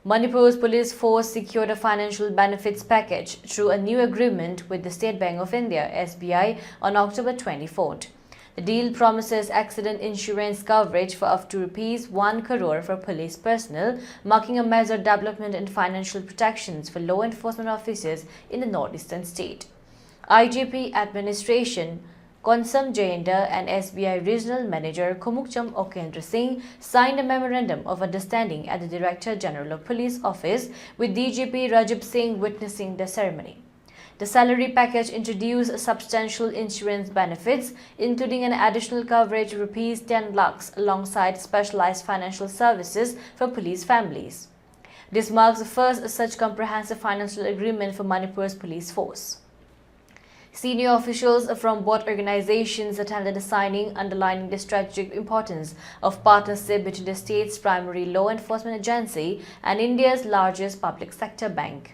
Manipur's police force secured a financial benefits package through a new agreement with the State Bank of India (SBI) on October 24th. The deal promises accident insurance coverage for up to ₹1 crore for police personnel, marking a major development in financial protections for law enforcement officers in the northeastern state. IGP Administration Konsam Jayender and SBI Regional Manager Kumukcham Okendra Singh signed a memorandum of understanding at the Director General of Police Office with DGP Rajib Singh witnessing the ceremony. The salary package introduced substantial insurance benefits, including an additional coverage of ₹10 lakhs alongside specialized financial services for police families. This marks the first such comprehensive financial agreement for Manipur's police force. Senior officials from both organizations attended the signing, underlining the strategic importance of partnership between the state's primary law enforcement agency and India's largest public sector bank.